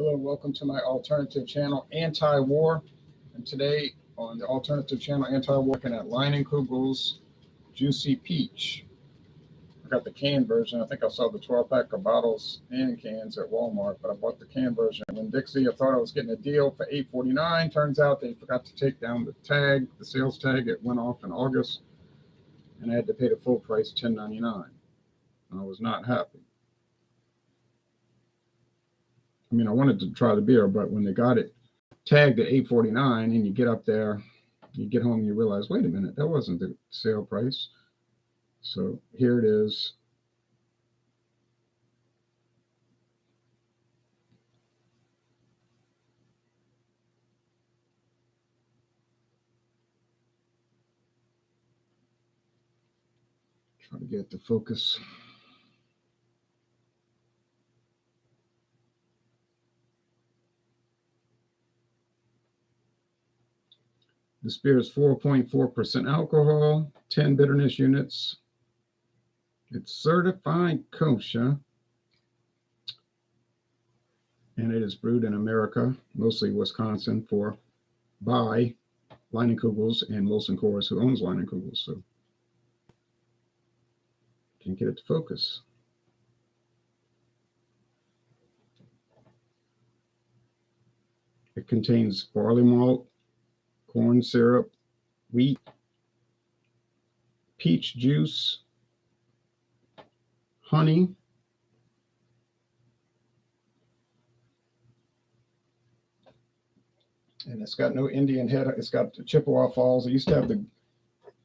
Hello, welcome to my alternative channel, Anti-War. And today on the alternative channel, Anti-War, looking at Leinenkugel's Juicy Peach. I got the canned version. I think I saw the 12-pack of bottles and cans at Walmart, but I bought the canned version. When Dixie, I thought I was getting a deal for $8.49. Turns out they forgot to take down the tag, the sales tag. It went off in August, and I had to pay the full price, $10.99. I was not happy. I mean, I wanted to try the beer, but when they got it tagged at $8.49 and you get up there, you get home, you realize, wait a minute, that wasn't the sale price. So here it is. Try to get the focus. This beer is 4.4% alcohol, 10 bitterness units. It's certified kosher, and it is brewed in America, mostly Wisconsin, by Leinenkugels and Molson Coors, who owns Leinenkugels. So can't get it to focus. It contains barley malt, corn syrup, wheat, peach juice, honey, and it's got no Indian head. It's got the Chippewa Falls. I used to have the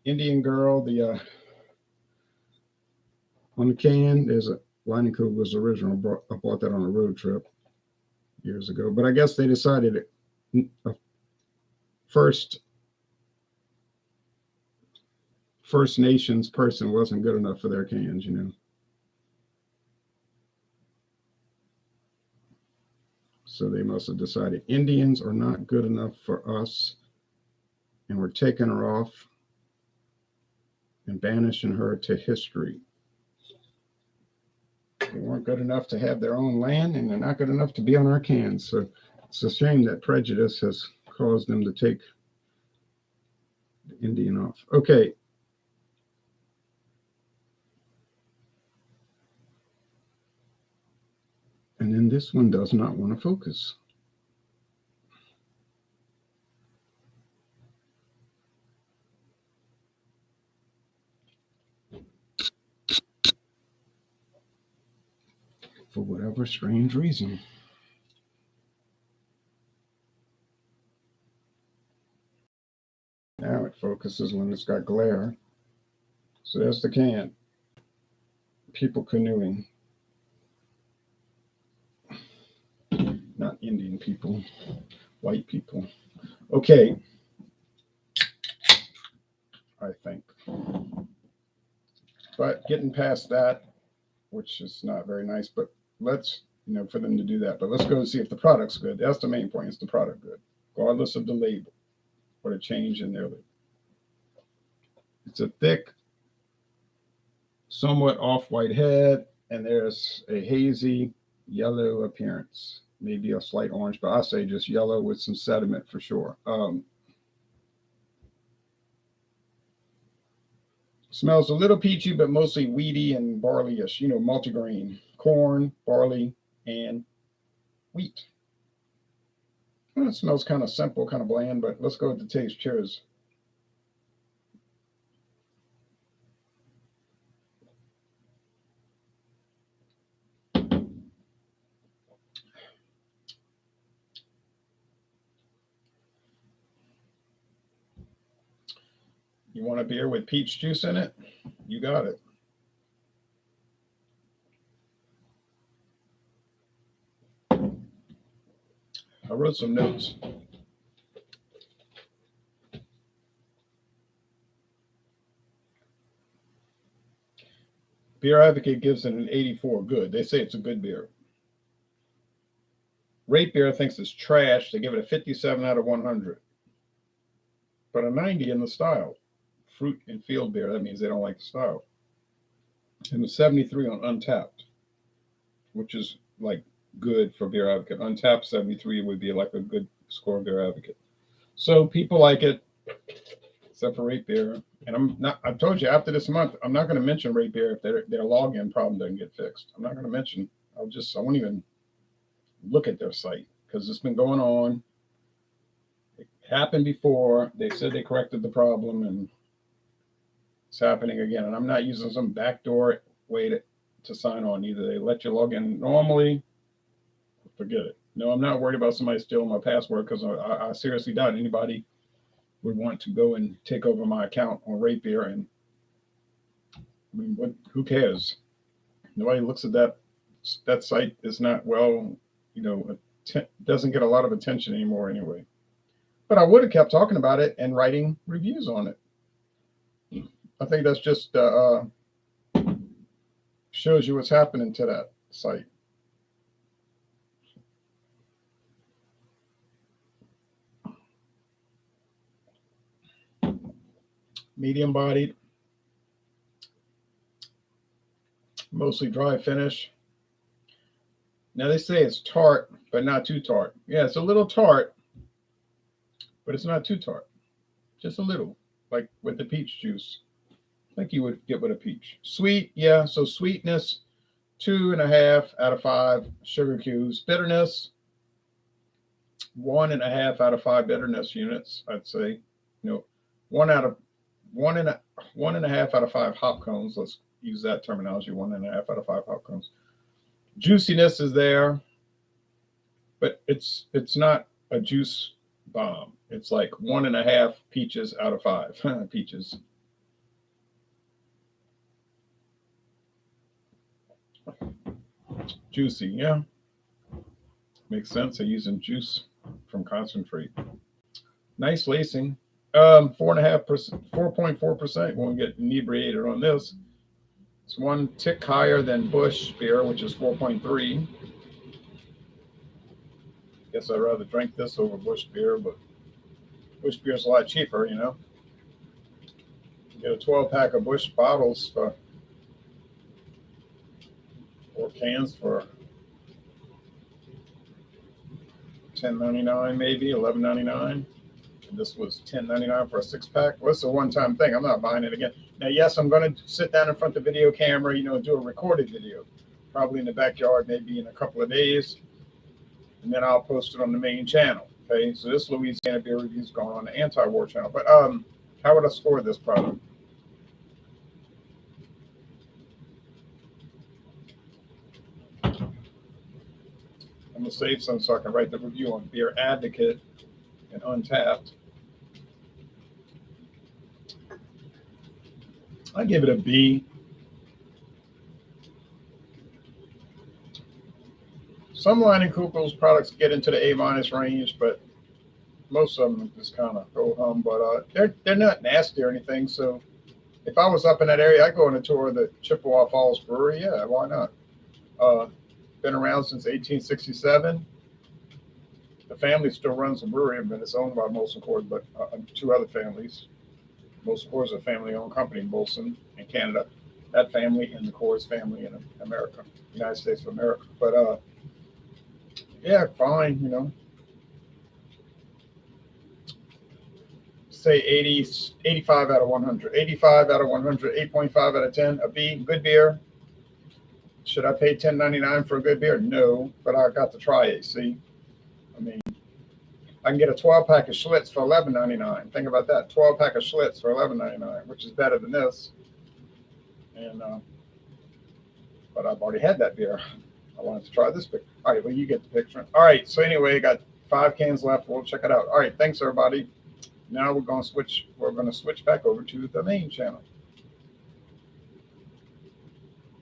Indian girl, on the can. There's a Leinenkugel's original. I bought that on a road trip years ago, but I guess they decided First Nations person wasn't good enough for their cans, So they must have decided Indians are not good enough for us, and we're taking her off and banishing her to history. They weren't good enough to have their own land, and they're not good enough to be on our cans. So it's a shame that prejudice has caused them to take the Indian off. Okay. And then this one does not want to focus. For whatever strange reason. Now it focuses when it's got glare. So there's the can. People canoeing. Not Indian people, white people. Okay. I think. But getting past that, which is not very nice, but let's, for them to do that. But let's go and see if the product's good. That's the main point. Is the product good? Regardless of the label or the change in their label. It's a thick, somewhat off-white head, and there's a hazy yellow appearance. Maybe a slight orange, but I say just yellow with some sediment for sure. Smells a little peachy, but mostly wheaty and barley-ish, multigrain. Corn, barley, and wheat. Well, it smells kind of simple, kind of bland, but let's go with the taste. Cheers. You want a beer with peach juice in it? You got it. I wrote some notes. Beer Advocate gives it an 84. Good. They say it's a good beer. Rate Beer thinks it's trash. They give it a 57 out of 100. But a 90 in the style. Fruit and field beer. That means they don't like the style. And a 73 on Untapped, which is like good for Beer Advocate. Untapped 73 would be like a good score Beer Advocate. So people like it, except for Rate Beer. And I've told you after this month, I'm not going to mention Rate Beer if their login problem doesn't get fixed. I'm not going to mention, I won't even look at their site because it's been going on. It happened before. They said they corrected the problem and it's happening again. And I'm not using some backdoor way to sign on either. They let you log in normally. Forget it. No, I'm not worried about somebody stealing my password because I seriously doubt anybody would want to go and take over my account on Rate Beer. And I mean, who cares? Nobody looks at that. That site is not doesn't get a lot of attention anymore anyway. But I would have kept talking about it and writing reviews on it. I think that's just shows you what's happening to that site. Medium bodied, mostly dry finish. Now they say it's tart, but not too tart. Yeah, it's a little tart, but it's not too tart. Just a little, like with the peach juice, like you would get with a peach. Sweet, yeah. So sweetness, 2.5 out of 5 sugar cubes. Bitterness, 1.5 out of 5 bitterness units. I'd say, 1.5 out of 5 hop cones. Let's use that terminology. 1.5 out of 5 hop cones. Juiciness is there, but it's not a juice bomb. It's like 1.5 peaches out of 5 peaches. Juicy, yeah. Makes sense. They're using juice from concentrate. Nice lacing. 4.5%, 4.4%. Won't get inebriated on this. It's one tick higher than Busch beer, which is 4.3. Guess I'd rather drink this over Busch beer, but Busch beer is a lot cheaper, You get a 12-pack of Busch bottles or cans for $10.99, maybe $11.99. This was $10.99 for a 6-pack. Well, it's a one-time thing. I'm not buying it again. Now, yes, I'm going to sit down in front of the video camera, do a recorded video, probably in the backyard, maybe in a couple of days, and then I'll post it on the main channel. Okay, so this Louisiana beer review is going on the anti-war channel. But how would I score this product? I'm going to save some so I can write the review on Beer Advocate and Untapped. I give it a B. Some Leinenkugel products get into the A- range, but most of them just kind of go home. But they're not nasty or anything. So if I was up in that area, I'd go on a tour of the Chippewa Falls Brewery. Yeah, why not? Been around since 1867. The family still runs the brewery, but it's owned by Molson Coors, but 2 other families. Molson Coors is a family-owned company in Molson in Canada. That family and the Coors family in America, United States of America. But yeah, fine, Say 85 out of 100. 85 out of 100, 8.5 out of 10. A B, good beer. Should I pay $10.99 for a good beer? No, but I got to try it. See, I mean, I can get a 12-pack of Schlitz for $11.99. Think about that. 12-pack of Schlitz for $11.99, which is better than this. And but I've already had that beer. I wanted to try this beer. All right, well, you get the picture. All right, so anyway, got 5 cans left. We'll check it out. All right, thanks, everybody. Now we're going to switch back over to the main channel.